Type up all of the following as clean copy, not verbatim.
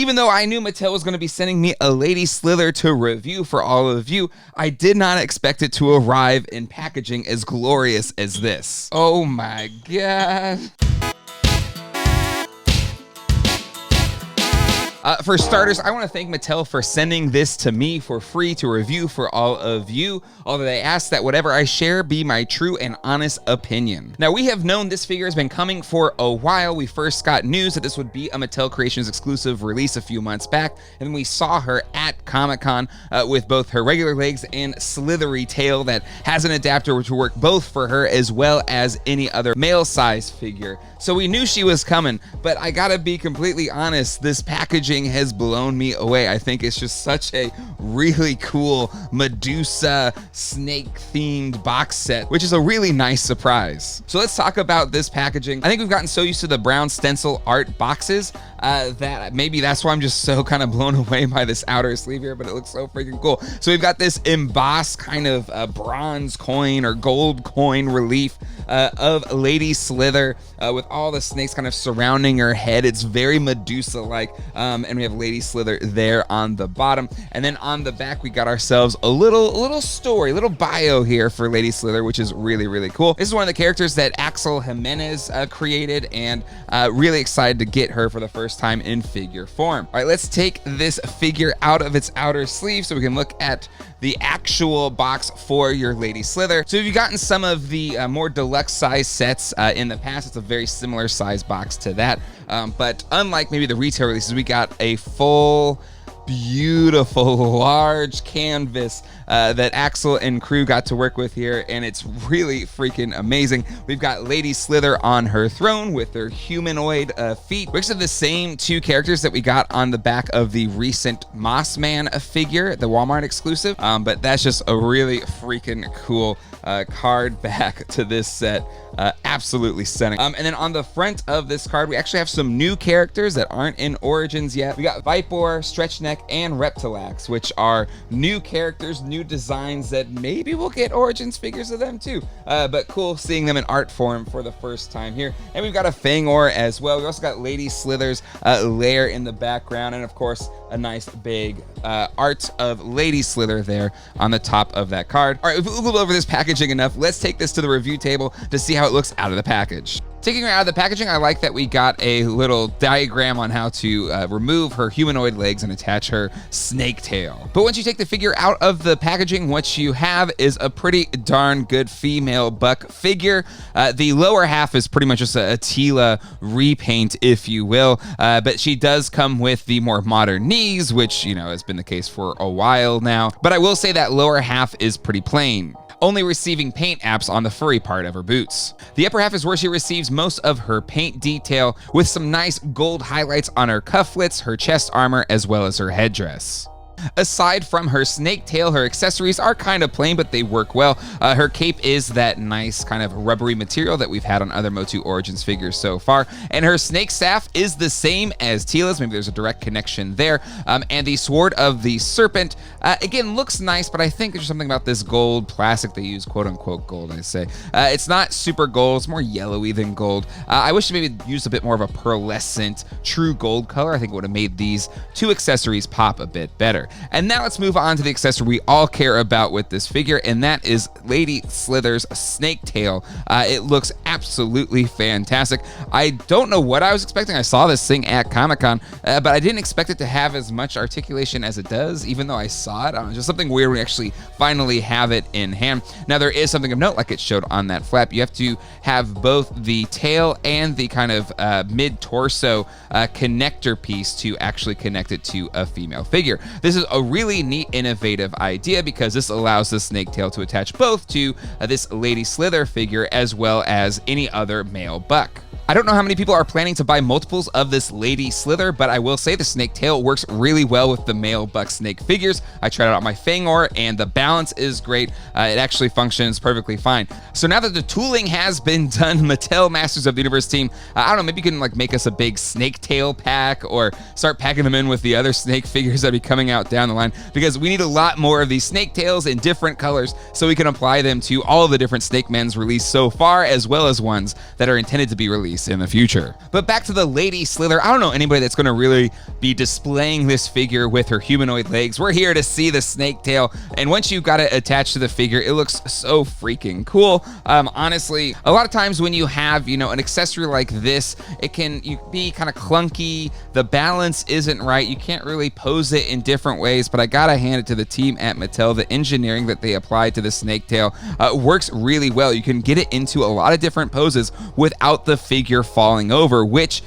Even though I knew Mattel was going to be sending me a Lady Slither to review for all of you, I did not expect it to arrive in packaging as glorious as this. Oh my god. For starters, I want to thank Mattel for sending this to me for free to review for all of you, although they ask that whatever I share be my true and honest opinion. Now, we have known this figure has been coming for a while. We first got news that this would be a Mattel Creations exclusive release a few months back, and we saw her at Comic-Con with both her regular legs and slithery tail that has an adapter to work both for her as well as any other male size figure. So we knew she was coming, but I gotta be completely honest, this packaging has blown me away. I think it's just such a really cool Medusa snake themed box set, which is a really nice surprise. So let's talk about this packaging. I think we've gotten so used to the brown stencil art boxes that maybe that's why I'm just so kind of blown away by this outer sleeve here, but it looks so freaking cool. So we've got this embossed kind of bronze coin or gold coin relief of Lady Slither with all the snakes kind of surrounding her head. It's very Medusa-like, and we have Lady Slither there on the bottom. And then on the back, we got ourselves a little story, little bio here for Lady Slither, which is really, really cool. This is one of the characters that Axel Jimenez created, and really excited to get her for the first time in figure form. All right, let's take this figure out of its outer sleeve so we can look at the actual box for your Lady Slither. So if you've gotten some of the more deluxe size sets in the past, it's a very similar size box to that. But unlike maybe the retail releases, we got a full, beautiful, large canvas that Axel and crew got to work with here, and it's really freaking amazing. We've got Lady Slither on her throne with her humanoid feet. We actually have the same two characters that we got on the back of the recent Mossman figure, the Walmart exclusive, but that's just a really freaking cool card back to this set. Absolutely stunning. And then on the front of this card, we actually have some new characters that aren't in Origins yet. We got Vipor, Stretchneck, and Reptilax, which are new characters, new designs that maybe we'll get Origins figures of them too. But cool seeing them in art form for the first time here. And we've got a Fangor as well. We also got Lady Slither's lair in the background, and of course, a nice big art of Lady Slither there on the top of that card. All right, we've googled over this packaging enough. Let's take this to the review table to see how it looks out of the package. Taking her out of the packaging, I like that we got a little diagram on how to remove her humanoid legs and attach her snake tail. But once you take the figure out of the packaging, what you have is a pretty darn good female buck figure. The lower half is pretty much just a Tila repaint, if you will, but she does come with the more modern knees, which, you know, has been the case for a while now. But I will say that lower half is pretty plain, only receiving paint apps on the furry part of her boots. The upper half is where she receives most of her paint detail, with some nice gold highlights on her cufflets, her chest armor, as well as her headdress. Aside from her snake tail, her accessories are kind of plain, but they work well. Her cape is that nice kind of rubbery material that we've had on other MOTU Origins figures so far. And her snake staff is the same as Tila's. Maybe there's a direct connection there. And the sword of the serpent, again, looks nice, but I think there's something about this gold plastic they use, quote unquote gold, I say. It's not super gold, it's more yellowy than gold. I wish they maybe used a bit more of a pearlescent, true gold color. I think it would have made these two accessories pop a bit better. And now let's move on to the accessory we all care about with this figure, and that is Lady Slither's snake tail. It looks absolutely fantastic. I don't know what I was expecting. I saw this thing at Comic-Con, but I didn't expect it to have as much articulation as it does, even though I saw it. Just something weird when we actually finally have it in hand. Now, there is something of note, like it showed on that flap. You have to have both the tail and the kind of mid-torso connector piece to actually connect it to a female figure. This is a really neat, innovative idea because this allows the snake tail to attach both to this Lady Slither figure as well as any other male buck. I don't know how many people are planning to buy multiples of this Lady Slither, but I will say the snake tail works really well with the male buck snake figures. I tried it out on my Fangor, and the balance is great. It actually functions perfectly fine. So now that the tooling has been done, Mattel Masters of the Universe team, I don't know, maybe you can like make us a big snake tail pack or start packing them in with the other snake figures that be coming out down the line, because we need a lot more of these snake tails in different colors so we can apply them to all of the different snake men's released so far, as well as ones that are intended to be released release in the future. But back to the Lady Slither. I don't know anybody that's going to really be displaying this figure with her humanoid legs. We're here to see the snake tail, and once you've got it attached to the figure, it looks so freaking cool. Honestly, a lot of times when you have, you know, an accessory like this, it can be kind of clunky. The balance isn't right. You can't really pose it in different ways, but I gotta hand it to the team at Mattel. The engineering that they applied to the snake tail works really well. You can get it into a lot of different poses without the figure falling over, which,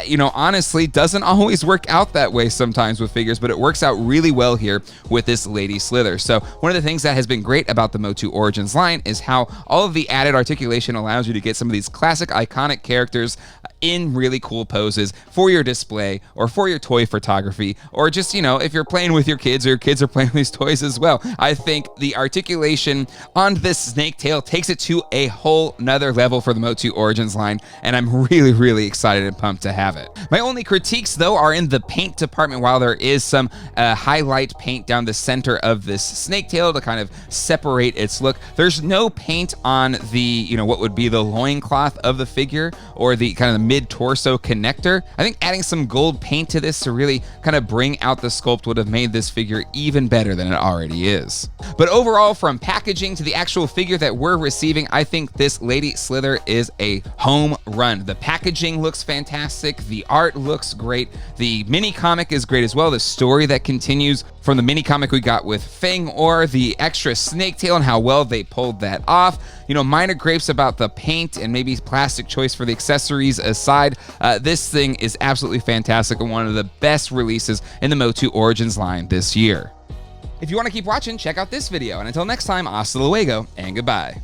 you know, honestly doesn't always work out that way sometimes with figures, but it works out really well here with this Lady Slither. So one of the things that has been great about the MOTU Origins line is how all of the added articulation allows you to get some of these classic iconic characters in really cool poses for your display or for your toy photography, or just, you know, if you're playing with your kids or your kids are playing with these toys as well. I think the articulation on this snake tail takes it to a whole nother level for the MOTU Origins line, and I'm really excited and pumped to have it. My only critiques though are in the paint department. While there is some highlight paint down the center of this snake tail to kind of separate its look, there's no paint on the, you know, what would be the loincloth of the figure or the kind of the mid-torso connector. I think adding some gold paint to this to really kind of bring out the sculpt would have made this figure even better than it already is. But overall, from packaging to the actual figure that we're receiving, I think this Lady Slither is a home run. The packaging looks fantastic. The art looks great. The mini comic is great as well. The story that continues from the mini comic we got with Fang, or the extra snake tail and how well they pulled that off. You know, minor gripes about the paint and maybe plastic choice for the accessories aside, this thing is absolutely fantastic and one of the best releases in the MOTU Origins line this year. If you want to keep watching, check out this video, and until next time, hasta luego and goodbye.